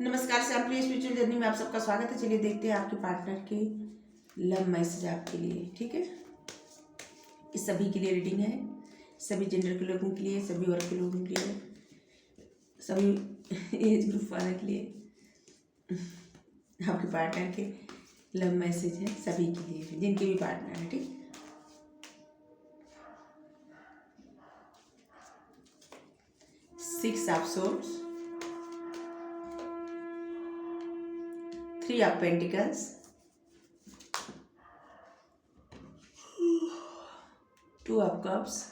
नमस्कार सैम्पली spiritual journey में आप सबका स्वागत है। चलिए देखते हैं आपके पार्टनर के लव मैसेज आपके लिए। ठीक है, इस सभी के लिए रीडिंग है, सभी जेंडर के लोगों के लिए, सभी वर्ग के लोगों के लिए, सभी एज ग्रुप वाले के लिए आपके पार्टनर के लव मैसेज है, सभी के लिए जिनके भी पार्टनर है। ठीक, six of swords, three of pentacles, two of cups,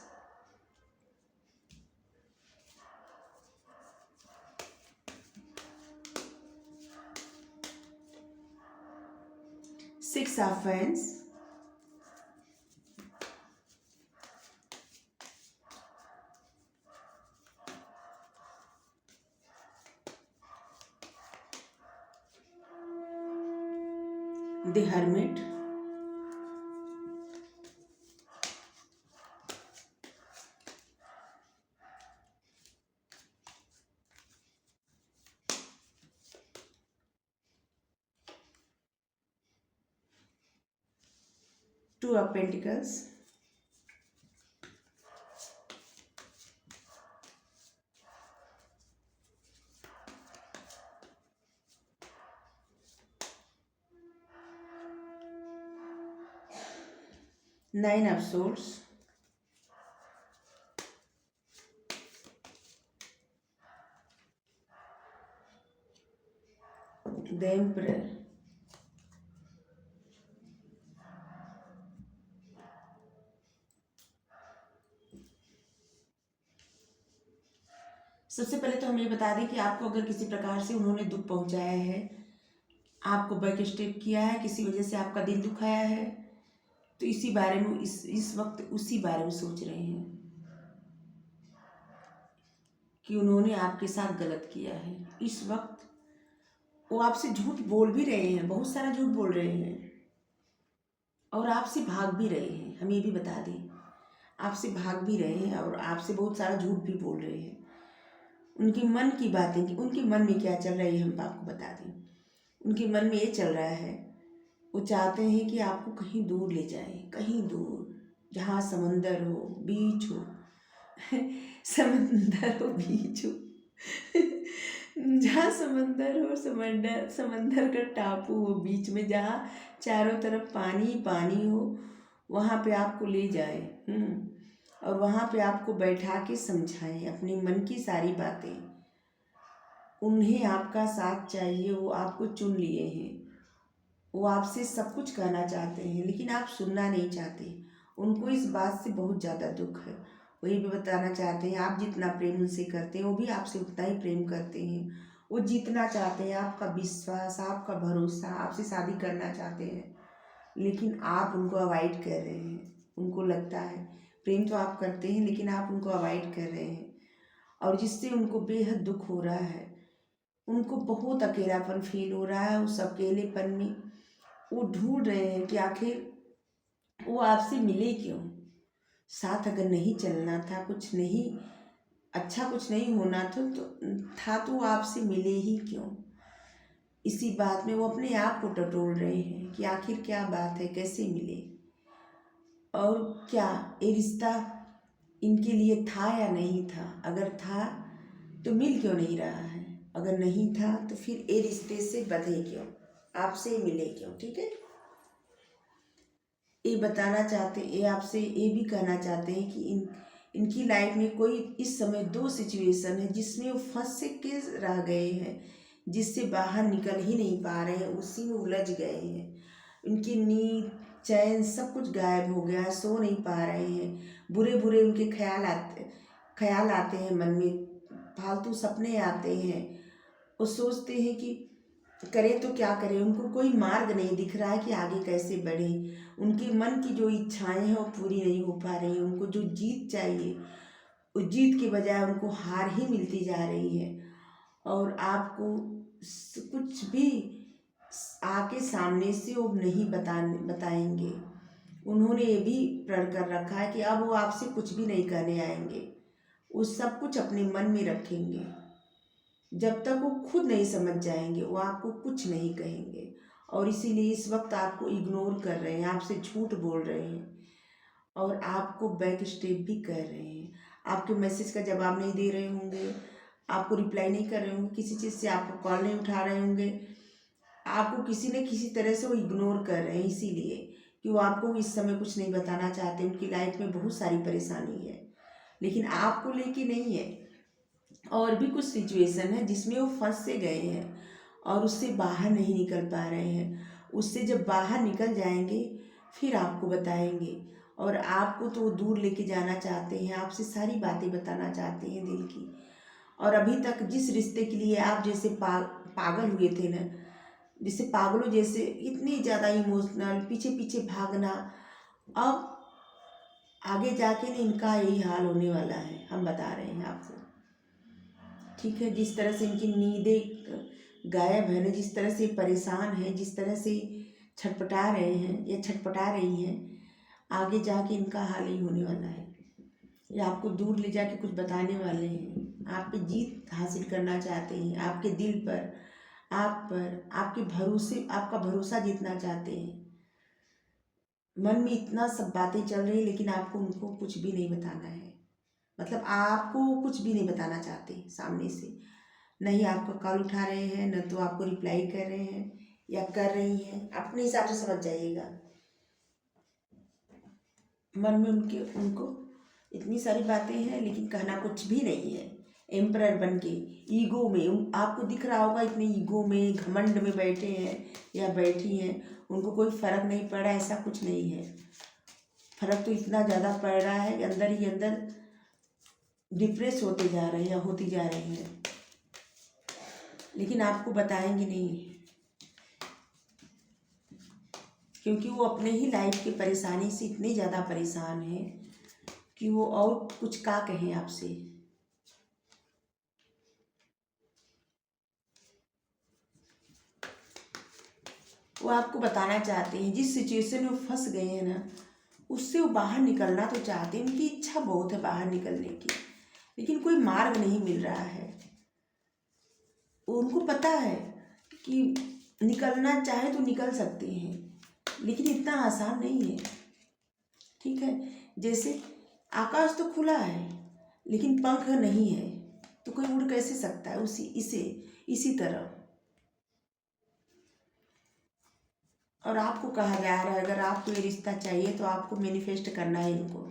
six of fans, the hermit, two of pentacles, nine of swords, the emperor, सबसे पहले तो हम ये बता दें कि आपको अगर किसी प्रकार से उन्होंने दुख पहुंचाया है, आपको बैक स्टेप किया है, किसी वजह से आपका दिल दुखाया है, तो इसी बारे में इस वक्त उसी बारे में सोच रहे हैं कि उन्होंने आपके साथ गलत किया है। इस वक्त वो आपसे झूठ बोल भी रहे हैं, बहुत सारा झूठ बोल रहे हैं और आपसे भाग भी रहे हैं। हम ये भी बता दें, आपसे भाग भी रहे हैं और आपसे बहुत सारा झूठ भी बोल रहे हैं। उनके मन की बातें, कि उनके मन में क्या चल रहा है हम आपको बता दें। उनके मन में ये चल रहा है, वो चाहते हैं कि आपको कहीं दूर ले जाएं, कहीं दूर, जहाँ समंदर हो, बीच हो समंदर हो, बीच हो जहाँ समंदर हो, समंदर का टापू हो बीच में, जहाँ चारों तरफ पानी पानी हो, वहाँ पे आपको ले जाए और वहाँ पे आपको बैठा के समझाएं अपने मन की सारी बातें। उन्हें आपका साथ चाहिए, वो आपको चुन लिए हैं, वो आपसे सब कुछ कहना चाहते हैं लेकिन आप सुनना नहीं चाहते। उनको इस बात से बहुत ज़्यादा दुख है। वो ये भी बताना चाहते हैं आप जितना प्रेम उनसे करते हैं वो भी आपसे उतना ही प्रेम करते हैं। वो जीतना चाहते हैं आपका विश्वास, आपका भरोसा, आपसे शादी करना चाहते हैं लेकिन आप उनको अवॉइड कर रहे हैं। उनको लगता है प्रेम तो आप करते हैं लेकिन आप उनको अवॉइड कर रहे हैं और जिससे उनको बेहद दुख हो रहा है। उनको बहुत अकेलापन फील हो रहा है। उस अकेलेपन में वो ढूंढ रहे हैं कि आखिर वो आपसे मिले क्यों। साथ अगर नहीं चलना था, कुछ नहीं अच्छा, कुछ नहीं होना तो वो आपसे मिले ही क्यों। इसी बात में वो अपने आप को टटोल रहे हैं कि आखिर क्या बात है, कैसे मिले और क्या ये रिश्ता इनके लिए था या नहीं था। अगर था तो मिल क्यों नहीं रहा है, अगर नहीं था तो फिर ये रिश्ते से बंधे क्यों, आपसे मिले क्यों। ठीक है, ये बताना चाहते, ये आपसे ये भी कहना चाहते हैं कि इनकी लाइफ में कोई इस समय दो सिचुएशन है जिसमें वो फंस के रह गए हैं, जिससे बाहर निकल ही नहीं पा रहे हैं, उसी में उलझ गए हैं। इनकी नींद, चैन सब कुछ गायब हो गया है, सो नहीं पा रहे हैं। बुरे बुरे उनके ख्याल आते हैं मन में, फालतू सपने आते हैं। वो सोचते हैं कि करें तो क्या करें, उनको कोई मार्ग नहीं दिख रहा है कि आगे कैसे बढ़ें। उनके मन की जो इच्छाएं हैं वो पूरी नहीं हो पा रही। उनको जो जीत चाहिए उस जीत के बजाय उनको हार ही मिलती जा रही है और आपको कुछ भी आके सामने से वो नहीं बताएंगे। उन्होंने ये भी प्रण कर रखा है कि अब वो आपसे कुछ भी नहीं कहने आएंगे, वो सब कुछ अपने मन में रखेंगे। जब तक वो खुद नहीं समझ जाएंगे वो आपको कुछ नहीं कहेंगे। और इसीलिए इस वक्त आपको इग्नोर कर रहे हैं, आपसे झूठ बोल रहे हैं और आपको बैक स्टेप भी कर रहे हैं। आपके मैसेज का जवाब नहीं दे रहे होंगे, आपको रिप्लाई नहीं कर रहे होंगे, किसी चीज़ से आपको कॉल नहीं उठा रहे होंगे, आपको किसी न किसी तरह से वो इग्नोर कर रहे हैं। इसीलिए कि वो आपको इस समय कुछ नहीं बताना चाहते, उनकी लाइफ में बहुत सारी परेशानी है लेकिन आपको लेके नहीं है। और भी कुछ सिचुएशन है जिसमें वो फंस से गए हैं और उससे बाहर नहीं निकल पा रहे हैं। उससे जब बाहर निकल जाएंगे फिर आपको बताएंगे। और आपको तो वो दूर लेके जाना चाहते हैं, आपसे सारी बातें बताना चाहते हैं दिल की। और अभी तक जिस रिश्ते के लिए आप जैसे पागल हुए थे ना, जिससे पागलों जैसे इतनी ज़्यादा इमोशनल पीछे पीछे भागना, अब आगे जाके ना इनका यही हाल होने वाला है, हम बता रहे हैं आपको। ठीक है, जिस तरह से इनकी नींदें गायब है ना, जिस तरह से परेशान है, जिस तरह से छटपटा रहे हैं या छटपटा रही हैं, आगे जाके इनका हाल ही होने वाला है। ये आपको दूर ले जाके कुछ बताने वाले हैं, आप पे जीत हासिल करना चाहते हैं, आपके दिल पर, आप पर, आपके भरोसे, आपका भरोसा जीतना चाहते हैं। मन में इतना सब बातें चल रही लेकिन आपको उनको कुछ भी नहीं बताना है। मतलब आपको कुछ भी नहीं बताना चाहते सामने से। नहीं आपका कॉल उठा रहे हैं, न तो आपको रिप्लाई कर रहे हैं या कर रही हैं, अपने हिसाब से समझ जाइएगा। मन में उनके उनको इतनी सारी बातें हैं लेकिन कहना कुछ भी नहीं है। एम्परर बन के ईगो में आपको दिख रहा होगा, इतने ईगो में घमंड में बैठे हैं या बैठी हैं, उनको कोई फर्क नहीं पड़ रहा, ऐसा कुछ नहीं है। फर्क तो इतना ज़्यादा पड़ रहा है कि अंदर ही अंदर डिप्रेस होते जा रहे हैं या होती जा रही हैं, लेकिन आपको बताएंगे नहीं क्योंकि वो अपने ही लाइफ की परेशानी से इतने ज़्यादा परेशान हैं कि वो और कुछ का कहें आपसे। वो आपको बताना चाहते हैं, जिस सिचुएशन में वो फंस गए हैं ना, उससे वो बाहर निकलना तो चाहते हैं, उनकी इच्छा बहुत है बाहर निकलने की, लेकिन कोई मार्ग नहीं मिल रहा है। उनको पता है कि निकलना चाहे तो निकल सकते हैं लेकिन इतना आसान नहीं है। ठीक है, जैसे आकाश तो खुला है लेकिन पंख नहीं है तो कोई उड़ कैसे सकता है, इसी तरह। और आपको कहा जा रहा है अगर आपको ये रिश्ता चाहिए तो आपको मैनिफेस्ट करना है इनको,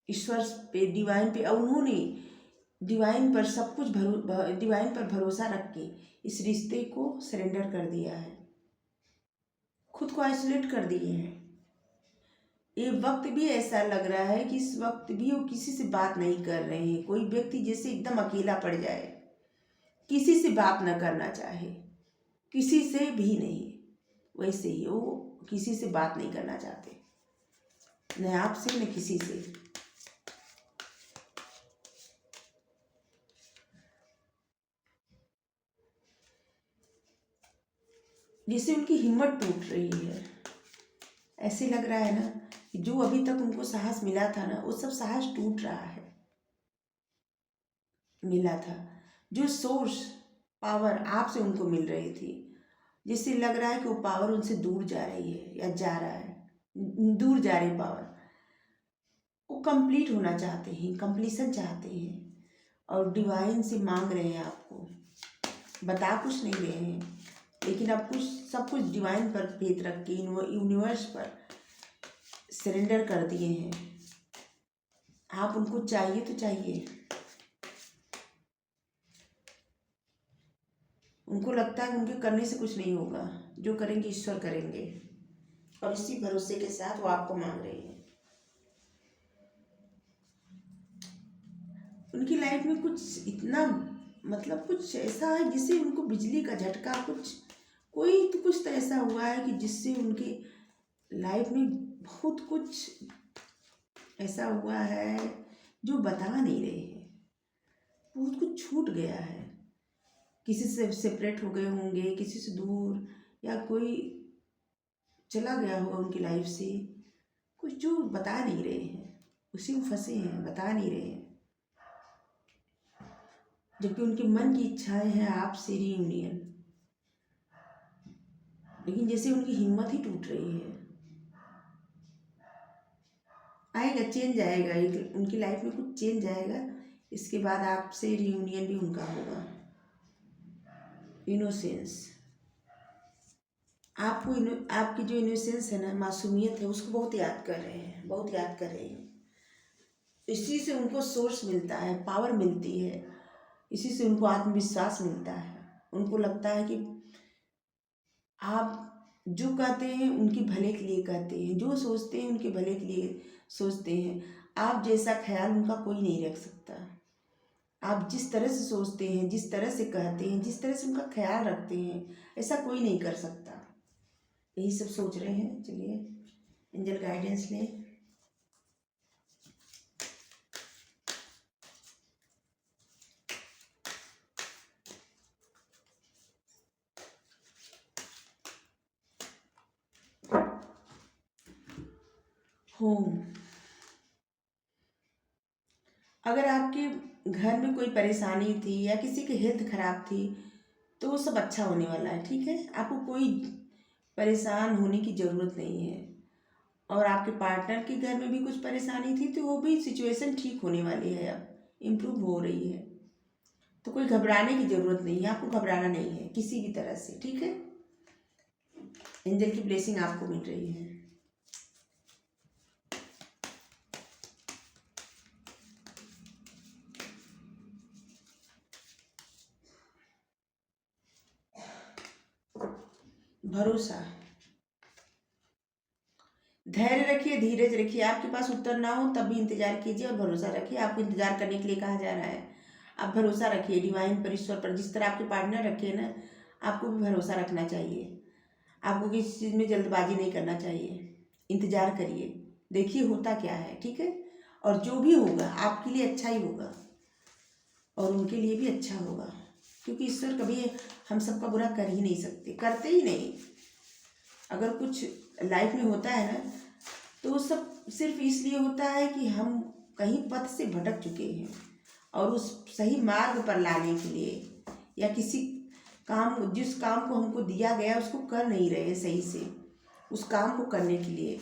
ईश्वर पे, डिवाइन पे। और उन्होंने डिवाइन पर सब कुछ डिवाइन पर भरोसा रख के इस रिश्ते को सरेंडर कर दिया है, खुद को आइसोलेट कर दिए हैं। ये वक्त भी ऐसा लग रहा है कि इस वक्त भी वो किसी से बात नहीं कर रहे हैं। कोई व्यक्ति जैसे एकदम अकेला पड़ जाए, किसी से बात न करना चाहे, किसी से भी नहीं, वैसे ही वो किसी से बात नहीं करना चाहते, न आपसे न किसी से। जिससे उनकी हिम्मत टूट रही है। ऐसे लग रहा है ना कि जो अभी तक उनको साहस मिला था ना, वो सब साहस टूट रहा है। मिला था जो सोर्स पावर आपसे उनको मिल रही थी, जिससे लग रहा है कि वो पावर उनसे दूर जा रही है या जा रहा है, दूर जा रही पावर। वो कंप्लीट होना चाहते हैं, कंप्लीशन चाहते हैं और डिवाइन से मांग रहे हैं आपको। बता कुछ नहीं रहे हैं लेकिन अब कुछ सब कुछ डिवाइन पर फेथ रख के यूनिवर्स पर सरेंडर कर दिए हैं। आप उनको चाहिए तो चाहिए। उनको लगता है कि उनके करने से कुछ नहीं होगा, जो करेंगे ईश्वर करेंगे, और इसी भरोसे के साथ वो आपको मांग रहे हैं। उनकी लाइफ में कुछ इतना, मतलब कुछ ऐसा है जिससे उनको बिजली का झटका, कोई तो कुछ तो ऐसा हुआ है कि जिससे उनकी लाइफ में बहुत कुछ ऐसा हुआ है जो बता नहीं रहे हैं। बहुत कुछ छूट गया है, किसी से सेपरेट हो गए होंगे, किसी से दूर, या कोई चला गया होगा उनकी लाइफ से, कुछ जो बता नहीं रहे हैं, उसी में फंसे हैं, बता नहीं रहे हैं। जबकि उनके मन की इच्छाएं हैं आपसे रियूनियन, लेकिन जैसे उनकी हिम्मत ही टूट रही है। आएगा, चेंज आएगा, एक उनकी लाइफ में कुछ चेंज आएगा। इसके बाद आपसे रियूनियन भी उनका होगा। इनोसेंस, आपकी जो इनोसेंस है ना, मासूमियत है, उसको बहुत याद कर रहे हैं, बहुत याद कर रहे हैं। इसी से उनको सोर्स मिलता है, पावर मिलती है, इसी से उनको आत्मविश्वास मिलता है। उनको लगता है कि आप जो कहते हैं उनके भले के लिए कहते हैं, जो सोचते हैं उनके भले के लिए सोचते हैं। आप जैसा ख्याल उनका कोई नहीं रख सकता। आप जिस तरह से सोचते हैं, जिस तरह से कहते हैं, जिस तरह से उनका ख्याल रखते हैं, ऐसा कोई नहीं कर सकता। यही सब सोच रहे हैं। चलिए एंजल गाइडेंस लें। होम, अगर आपके घर में कोई परेशानी थी या किसी की हेल्थ खराब थी तो वो सब अच्छा होने वाला है। ठीक है, आपको कोई परेशान होने की ज़रूरत नहीं है। और आपके पार्टनर के घर में भी कुछ परेशानी थी तो वो भी सिचुएशन ठीक होने वाली है, अब इम्प्रूव हो रही है। तो कोई घबराने की ज़रूरत नहीं है, आपको घबराना नहीं है किसी भी तरह से। ठीक है, एंजल की ब्लेसिंग आपको मिल रही है। भरोसा, धैर्य रखिए, धीरज रखिए। आपके पास उत्तर ना हो तब भी इंतजार कीजिए और भरोसा रखिए। आपको इंतजार करने के लिए कहा जा रहा है। आप भरोसा रखिए डिवाइन पर, ईश्वर पर। जिस तरह आपके पार्टनर रखे ना, आपको भी भरोसा रखना चाहिए। आपको किसी चीज़ में जल्दबाजी नहीं करना चाहिए। इंतजार करिए, देखिए होता क्या है। ठीक है, और जो भी होगा आपके लिए अच्छा ही होगा और उनके लिए भी अच्छा होगा, क्योंकि ईश्वर कभी हम सबका बुरा कर ही नहीं सकते, करते ही नहीं। अगर कुछ लाइफ में होता है ना तो वो सब सिर्फ इसलिए होता है कि हम कहीं पथ से भटक चुके हैं और उस सही मार्ग पर लाने के लिए, या किसी काम, जिस काम को हमको दिया गया उसको कर नहीं रहे हैं सही से, उस काम को करने के लिए।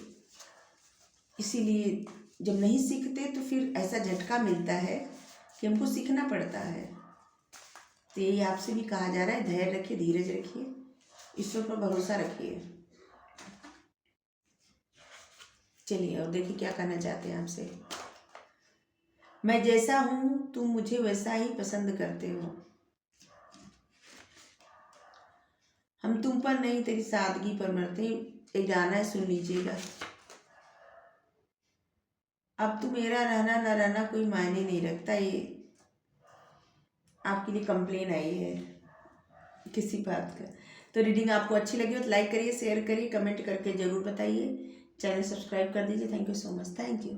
इसीलिए जब नहीं सीखते तो फिर ऐसा झटका मिलता है कि हमको सीखना पड़ता है। तो यही आपसे भी कहा जा रहा है, धैर्य रखिए, धीरज रखिए, ईश्वर पर भरोसा रखिए। चलिए और देखिए क्या कहना चाहते हैं आपसे। मैं जैसा हूँ तुम मुझे वैसा ही पसंद करते हो। हम तुम पर नहीं तेरी सादगी पर मरते। एक गाना है, सुन लीजिएगा। अब तो मेरा रहना न रहना कोई मायने नहीं रखता। ये आपके लिए कंप्लेन आई है किसी बात का। तो रीडिंग आपको अच्छी लगी हो तो लाइक करिए, शेयर करिए, कमेंट करके ज़रूर बताइए। चैनल सब्सक्राइब कर दीजिए। Thank you so much. Thank you.